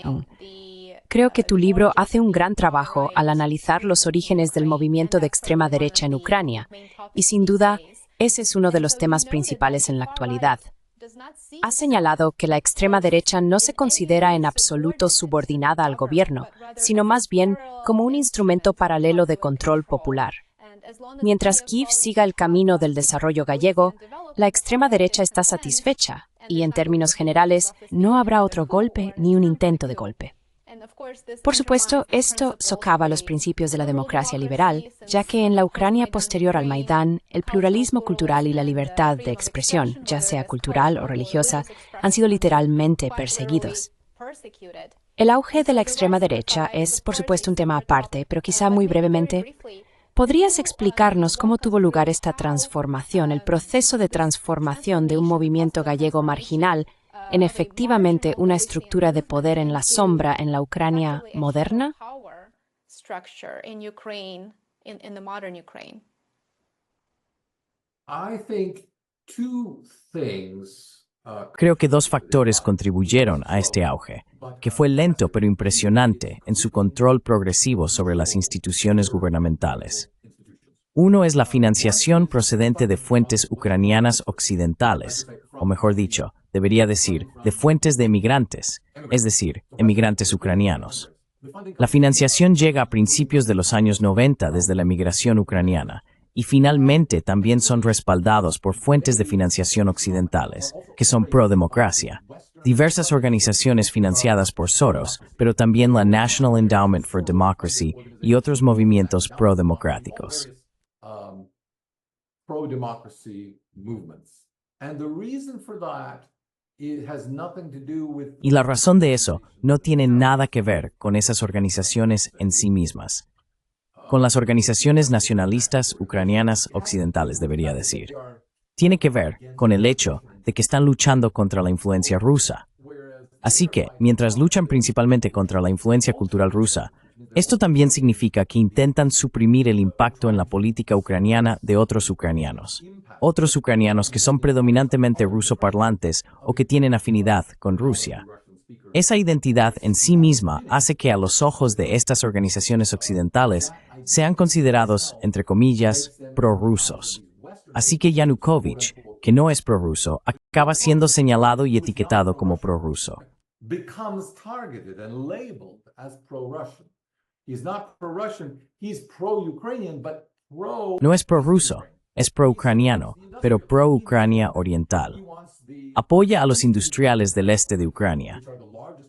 Mm. Creo que tu libro hace un gran trabajo al analizar los orígenes del movimiento de extrema derecha en Ucrania, y sin duda, ese es uno de los temas principales en la actualidad. Has señalado que la extrema derecha no se considera en absoluto subordinada al gobierno, sino más bien como un instrumento paralelo de control popular. Mientras Kiev siga el camino del desarrollo gallego, la extrema derecha está satisfecha y, en términos generales, no habrá otro golpe ni un intento de golpe. Por supuesto, esto socava los principios de la democracia liberal, ya que en la Ucrania posterior al Maidán, el pluralismo cultural y la libertad de expresión, ya sea cultural o religiosa, han sido literalmente perseguidos. El auge de la extrema derecha es, por supuesto, un tema aparte, pero quizá muy brevemente, ¿podrías explicarnos cómo tuvo lugar esta transformación, el proceso de transformación de un movimiento gallego marginal en efectivamente una estructura de poder en la sombra en la Ucrania moderna? Creo que dos factores contribuyeron a este auge, que fue lento pero impresionante en su control progresivo sobre las instituciones gubernamentales. Uno es la financiación procedente de fuentes ucranianas occidentales, o mejor dicho, debería decir, de fuentes de emigrantes, es decir, emigrantes ucranianos. La financiación llega a principios de los años 90 desde la emigración ucraniana, y finalmente también son respaldados por fuentes de financiación occidentales, que son pro-democracia. Diversas organizaciones financiadas por Soros, pero también la National Endowment for Democracy y otros movimientos pro-democráticos. Y la razón de eso no tiene nada que ver con esas organizaciones en sí mismas, con las organizaciones nacionalistas ucranianas occidentales, debería decir. Tiene que ver con el hecho de que están luchando contra la influencia rusa. Así que, mientras luchan principalmente contra la influencia cultural rusa, esto también significa que intentan suprimir el impacto en la política ucraniana de otros ucranianos que son predominantemente rusoparlantes o que tienen afinidad con Rusia. Esa identidad en sí misma hace que a los ojos de estas organizaciones occidentales sean considerados, entre comillas, prorrusos. Así que Yanukovych, que no es prorruso, acaba siendo señalado y etiquetado como prorruso. No es prorruso, es pro-ucraniano, pero pro-Ucrania oriental. Apoya a los industriales del este de Ucrania.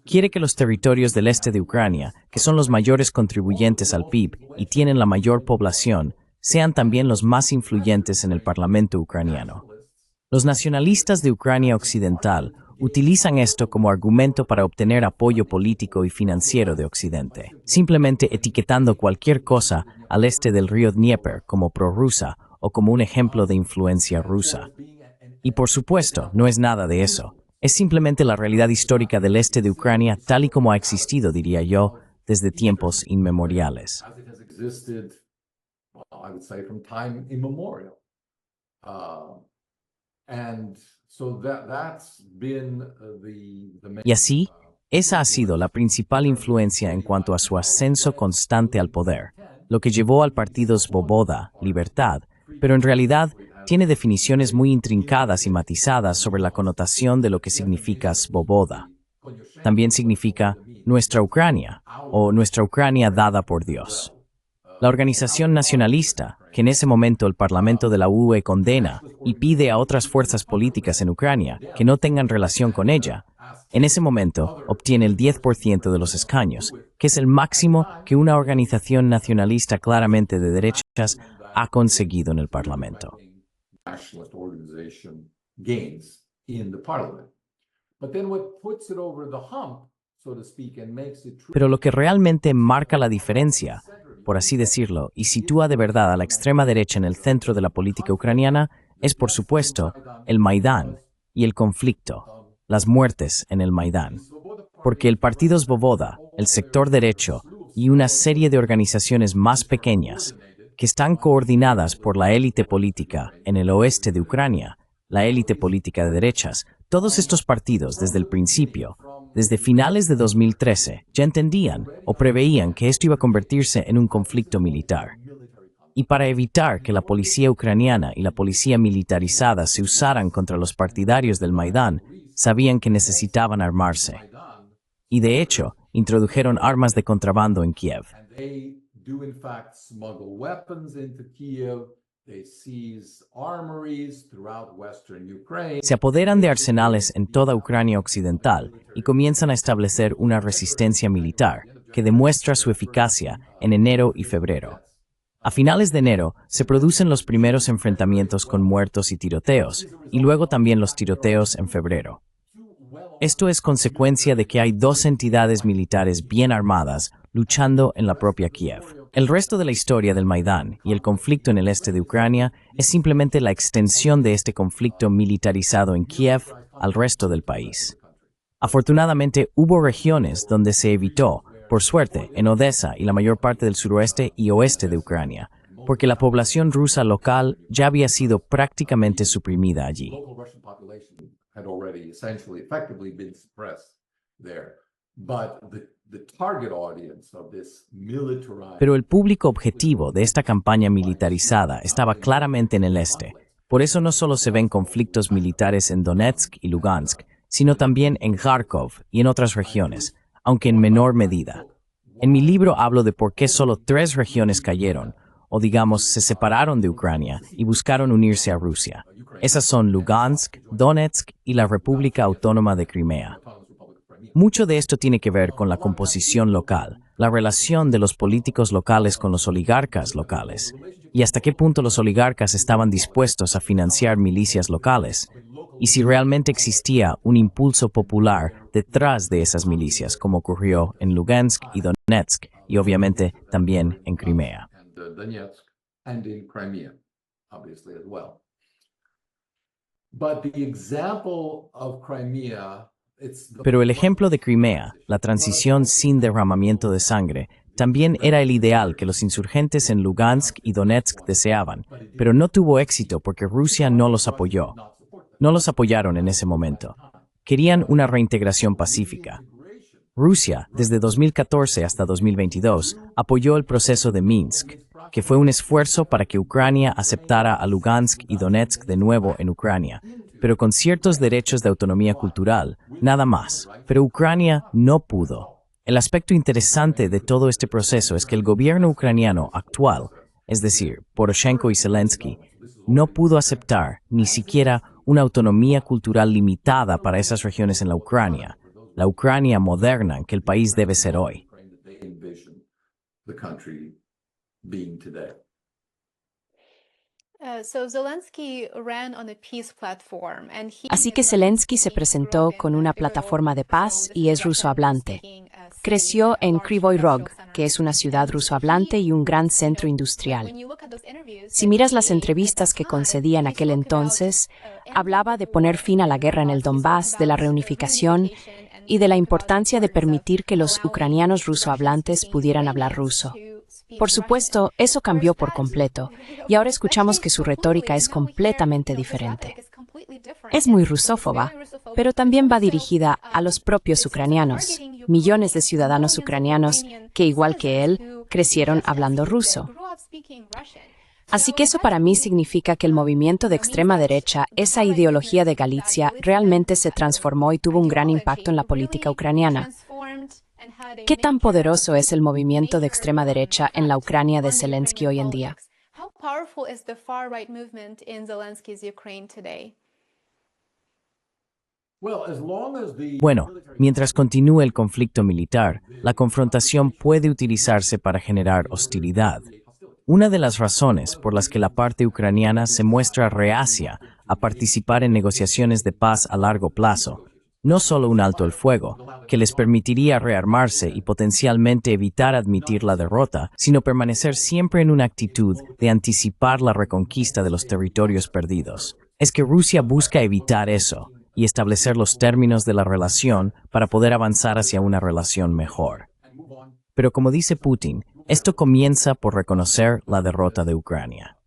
Quiere que los territorios del este de Ucrania, que son los mayores contribuyentes al PIB y tienen la mayor población, sean también los más influyentes en el parlamento ucraniano. Los nacionalistas de Ucrania occidental utilizan esto como argumento para obtener apoyo político y financiero de Occidente, simplemente etiquetando cualquier cosa al este del río Dnieper como prorrusa o como un ejemplo de influencia rusa. Y por supuesto, no es nada de eso. Es simplemente la realidad histórica del este de Ucrania tal y como ha existido, diría yo, desde tiempos inmemoriales. Y así, esa ha sido la principal influencia en cuanto a su ascenso constante al poder, lo que llevó al partido Svoboda, Libertad, pero en realidad tiene definiciones muy intrincadas y matizadas sobre la connotación de lo que significa Svoboda. También significa nuestra Ucrania, o nuestra Ucrania dada por Dios. La organización nacionalista, que en ese momento el Parlamento de la UE condena y pide a otras fuerzas políticas en Ucrania que no tengan relación con ella, en ese momento obtiene el 10% de los escaños, que es el máximo que una organización nacionalista claramente de derechas ha conseguido en el Parlamento. Pero lo que realmente marca la diferencia, por así decirlo, y sitúa de verdad a la extrema derecha en el centro de la política ucraniana, es por supuesto el Maidán y el conflicto, las muertes en el Maidán. Porque el partido Svoboda, el sector derecho y una serie de organizaciones más pequeñas, que están coordinadas por la élite política en el oeste de Ucrania, la élite política de derechas, Todos estos partidos, desde el principio, desde finales de 2013, ya entendían o preveían que esto iba a convertirse en un conflicto militar. Y para evitar que la policía ucraniana y la policía militarizada se usaran contra los partidarios del Maidán, sabían que necesitaban armarse. Y de hecho, introdujeron armas de contrabando en Kiev. Se apoderan de arsenales en toda Ucrania occidental y comienzan a establecer una resistencia militar que demuestra su eficacia en enero y febrero. A finales de enero se producen los primeros enfrentamientos con muertos y tiroteos, y luego también los tiroteos en febrero. Esto es consecuencia de que hay dos entidades militares bien armadas luchando en la propia Kiev. El resto de la historia del Maidán y el conflicto en el este de Ucrania es simplemente la extensión de este conflicto militarizado en Kiev al resto del país. Afortunadamente, hubo regiones donde se evitó, por suerte, en Odessa y la mayor parte del suroeste y oeste de Ucrania, porque la población rusa local ya había sido prácticamente suprimida allí. Pero el público objetivo de esta campaña militarizada estaba claramente en el este. Por eso no solo se ven conflictos militares en Donetsk y Lugansk, sino también en Kharkov y en otras regiones, aunque en menor medida. En mi libro hablo de por qué solo 3 regiones cayeron, o digamos, se separaron de Ucrania y buscaron unirse a Rusia. Esas son Lugansk, Donetsk y la República Autónoma de Crimea. Mucho de esto tiene que ver con la composición local, la relación de los políticos locales con los oligarcas locales, y hasta qué punto los oligarcas estaban dispuestos a financiar milicias locales, y si realmente existía un impulso popular detrás de esas milicias, como ocurrió en Lugansk y Donetsk, y obviamente también en Crimea. Pero el ejemplo de Crimea, la transición sin derramamiento de sangre, también era el ideal que los insurgentes en Lugansk y Donetsk deseaban, pero no tuvo éxito porque Rusia no los apoyó. No los apoyaron en ese momento. Querían una reintegración pacífica. Rusia, desde 2014 hasta 2022, apoyó el proceso de Minsk, que fue un esfuerzo para que Ucrania aceptara a Lugansk y Donetsk de nuevo en Ucrania, pero con ciertos derechos de autonomía cultural, nada más. Pero Ucrania no pudo. El aspecto interesante de todo este proceso es que el gobierno ucraniano actual, es decir, Poroshenko y Zelensky, no pudo aceptar ni siquiera una autonomía cultural limitada para esas regiones en la Ucrania moderna que el país debe ser hoy. Así que Zelensky se presentó con una plataforma de paz y es rusohablante. Creció en Kryvyi Rog, que es una ciudad rusohablante y un gran centro industrial. Si miras las entrevistas que concedía en aquel entonces, hablaba de poner fin a la guerra en el Donbass, de la reunificación y de la importancia de permitir que los ucranianos rusohablantes pudieran hablar ruso. Por supuesto, eso cambió por completo, y ahora escuchamos que su retórica es completamente diferente. Es muy rusófoba, pero también va dirigida a los propios ucranianos, millones de ciudadanos ucranianos que, igual que él, crecieron hablando ruso. Así que eso para mí significa que el movimiento de extrema derecha, esa ideología de Galicia, realmente se transformó y tuvo un gran impacto en la política ucraniana. ¿Qué tan poderoso es el movimiento de extrema derecha en la Ucrania de Zelensky hoy en día? Bueno, mientras continúe el conflicto militar, la confrontación puede utilizarse para generar hostilidad. Una de las razones por las que la parte ucraniana se muestra reacia a participar en negociaciones de paz a largo plazo, no solo un alto el fuego, que les permitiría rearmarse y potencialmente evitar admitir la derrota, sino permanecer siempre en una actitud de anticipar la reconquista de los territorios perdidos. Es que Rusia busca evitar eso y establecer los términos de la relación para poder avanzar hacia una relación mejor. Pero como dice Putin, esto comienza por reconocer la derrota de Ucrania.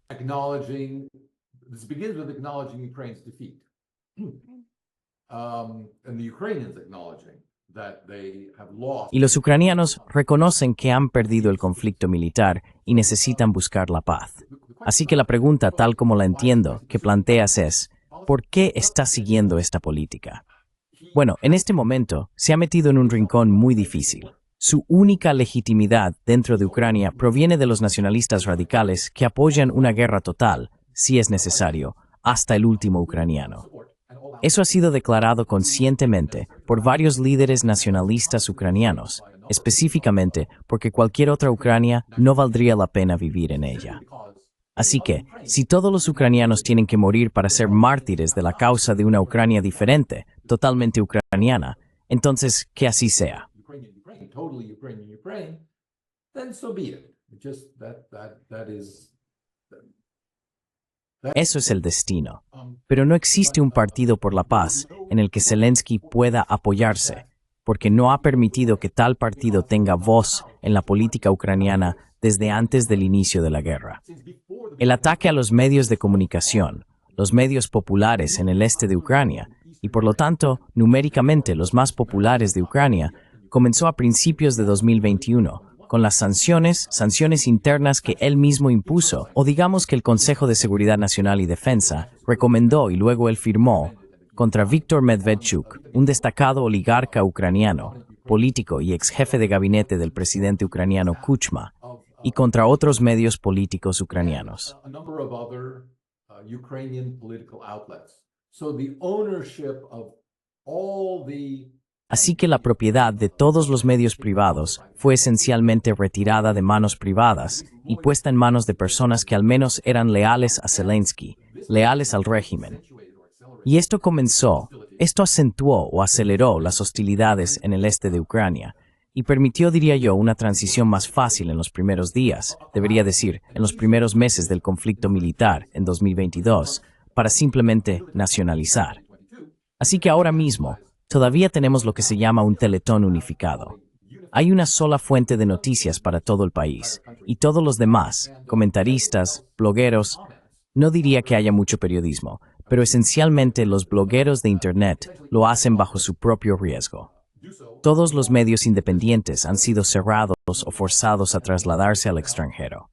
Y los ucranianos reconocen que han perdido el conflicto militar y necesitan buscar la paz. Así que la pregunta, tal como la entiendo, que planteas es, ¿por qué está siguiendo esta política? Bueno, en este momento se ha metido en un rincón muy difícil. Su única legitimidad dentro de Ucrania proviene de los nacionalistas radicales que apoyan una guerra total, si es necesario, hasta el último ucraniano. Eso ha sido declarado conscientemente por varios líderes nacionalistas ucranianos, específicamente porque cualquier otra Ucrania no valdría la pena vivir en ella. Así que, si todos los ucranianos tienen que morir para ser mártires de la causa de una Ucrania diferente, totalmente ucraniana, entonces que así sea. Eso es el destino. Pero no existe un partido por la paz en el que Zelensky pueda apoyarse, porque no ha permitido que tal partido tenga voz en la política ucraniana desde antes del inicio de la guerra. El ataque a los medios de comunicación, los medios populares en el este de Ucrania, y por lo tanto, numéricamente los más populares de Ucrania, comenzó a principios de 2021, con las sanciones internas que él mismo impuso, o digamos que el Consejo de Seguridad Nacional y Defensa recomendó y luego él firmó, contra Viktor Medvedchuk, un destacado oligarca ucraniano, político y ex jefe de gabinete del presidente ucraniano Kuchma, y contra otros medios políticos ucranianos. Así que la propiedad de todos los medios privados fue esencialmente retirada de manos privadas y puesta en manos de personas que al menos eran leales a Zelensky, leales al régimen. Y esto acentuó o aceleró las hostilidades en el este de Ucrania y permitió, diría yo, una transición más fácil en los primeros días, debería decir, en los primeros meses del conflicto militar en 2022, para simplemente nacionalizar. Así que ahora mismo, todavía tenemos lo que se llama un teletón unificado. Hay una sola fuente de noticias para todo el país, y todos los demás, comentaristas, blogueros, no diría que haya mucho periodismo, pero esencialmente los blogueros de Internet lo hacen bajo su propio riesgo. Todos los medios independientes han sido cerrados o forzados a trasladarse al extranjero.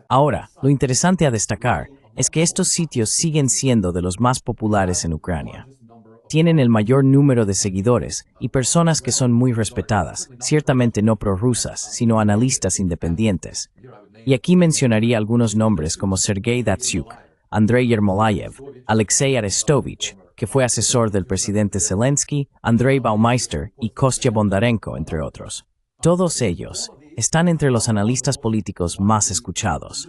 Ahora, lo interesante a destacar es que estos sitios siguen siendo de los más populares en Ucrania. Tienen el mayor número de seguidores y personas que son muy respetadas, ciertamente no prorrusas, sino analistas independientes. Y aquí mencionaría algunos nombres como Sergei Datsyuk, Andrei Yermolayev, Alexei Arestovich, que fue asesor del presidente Zelensky, Andrei Baumeister y Kostya Bondarenko, entre otros. Todos ellos están entre los analistas políticos más escuchados.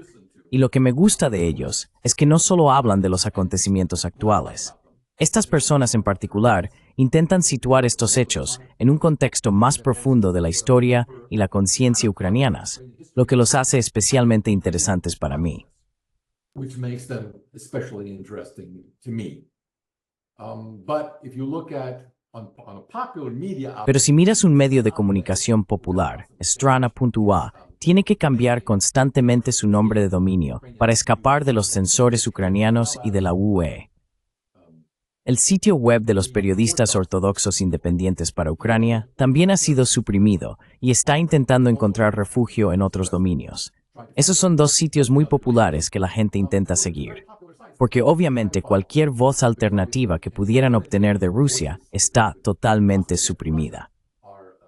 Y lo que me gusta de ellos es que no solo hablan de los acontecimientos actuales. Estas personas en particular intentan situar estos hechos en un contexto más profundo de la historia y la conciencia ucranianas, lo que los hace especialmente interesantes para mí. Pero si miras un medio de comunicación popular, Strana.ua, tiene que cambiar constantemente su nombre de dominio para escapar de los censores ucranianos y de la UE. El sitio web de los periodistas ortodoxos independientes para Ucrania también ha sido suprimido y está intentando encontrar refugio en otros dominios. Esos son dos sitios muy populares que la gente intenta seguir, porque obviamente cualquier voz alternativa que pudieran obtener de Rusia está totalmente suprimida.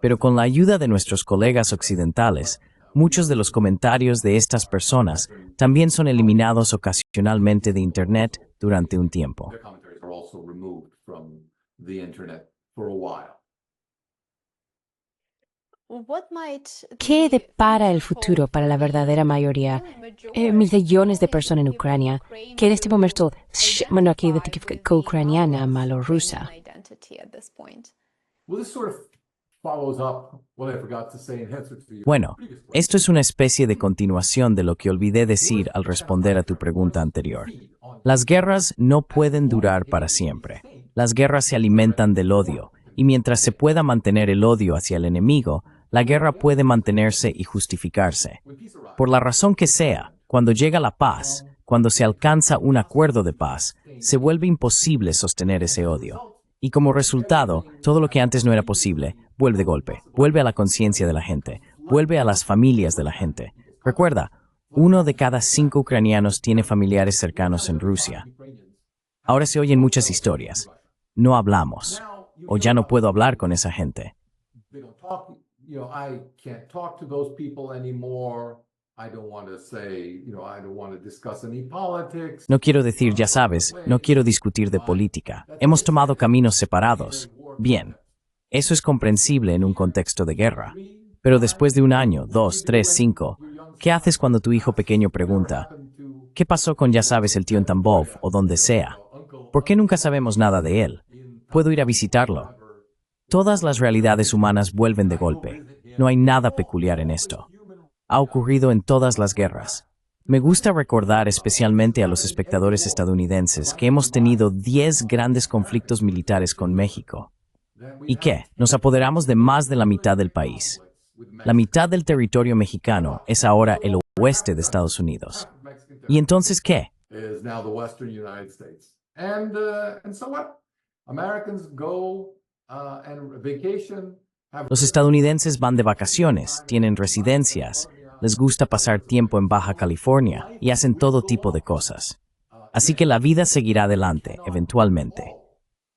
Pero con la ayuda de nuestros colegas occidentales, muchos de los comentarios de estas personas también son eliminados ocasionalmente de Internet durante un tiempo. ¿Qué depara el futuro para la verdadera mayoría, millones de personas en Ucrania, que en este momento, aquí identifica ucraniana, malo rusa? Bueno, esto es una especie de continuación de lo que olvidé decir al responder a tu pregunta anterior. Las guerras no pueden durar para siempre. Las guerras se alimentan del odio, y mientras se pueda mantener el odio hacia el enemigo, la guerra puede mantenerse y justificarse. Por la razón que sea, cuando llega la paz, cuando se alcanza un acuerdo de paz, se vuelve imposible sostener ese odio. Y como resultado, todo lo que antes no era posible, vuelve de golpe, vuelve a la conciencia de la gente, vuelve a las familias de la gente. Recuerda, 1 de cada 5 ucranianos tiene familiares cercanos en Rusia. Ahora se oyen muchas historias. No hablamos, o ya no puedo hablar con esa gente. No quiero decir, ya sabes, no quiero discutir de política. Hemos tomado caminos separados. Bien, eso es comprensible en un contexto de guerra. Pero después de 1 año, 2, 3, 5, ¿qué haces cuando tu hijo pequeño pregunta, ¿qué pasó con ya sabes el tío en Tambov o donde sea? ¿Por qué nunca sabemos nada de él? ¿Puedo ir a visitarlo? Todas las realidades humanas vuelven de golpe. No hay nada peculiar en esto. Ha ocurrido en todas las guerras. Me gusta recordar especialmente a los espectadores estadounidenses que hemos tenido 10 grandes conflictos militares con México. ¿Y qué? Nos apoderamos de más de la mitad del país. La mitad del territorio mexicano es ahora el oeste de Estados Unidos. ¿Y entonces qué? Los estadounidenses van de vacaciones, tienen residencias, les gusta pasar tiempo en Baja California y hacen todo tipo de cosas. Así que la vida seguirá adelante, eventualmente.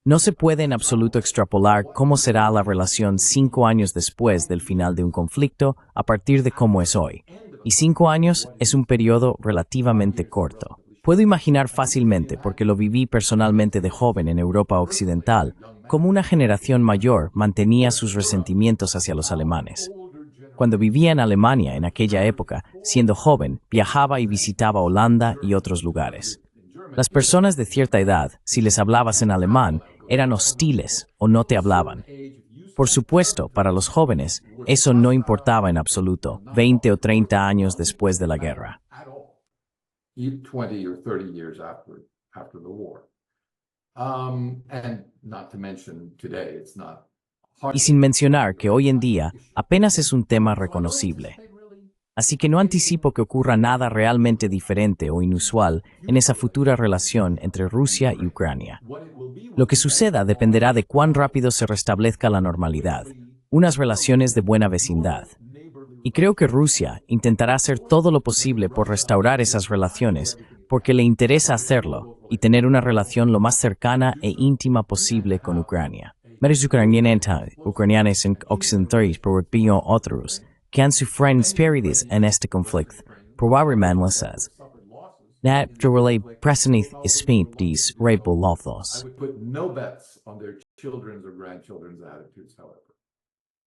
No se puede en absoluto extrapolar cómo será la relación 5 años después del final de un conflicto a partir de cómo es hoy. Y 5 años es un periodo relativamente corto. Puedo imaginar fácilmente, porque lo viví personalmente de joven en Europa Occidental, cómo una generación mayor mantenía sus resentimientos hacia los alemanes. Cuando vivía en Alemania en aquella época, siendo joven, viajaba y visitaba Holanda y otros lugares. Las personas de cierta edad, si les hablabas en alemán, eran hostiles o no te hablaban. Por supuesto, para los jóvenes, eso no importaba en absoluto, 20 o 30 años después de la guerra. Y sin mencionar que hoy en día apenas es un tema reconocible. Así que no anticipo que ocurra nada realmente diferente o inusual en esa futura relación entre Rusia y Ucrania. Lo que suceda dependerá de cuán rápido se restablezca la normalidad, unas relaciones de buena vecindad. Y creo que Rusia intentará hacer todo lo posible por restaurar esas relaciones, porque le interesa hacerlo y tener una relación lo más cercana e íntima posible con Ucrania. Medios ucranianos occidentales prohibieron otros que han sufrido inspiradas en este conflicto, probablemente las naturalmente presentes espíritus revolucionarios.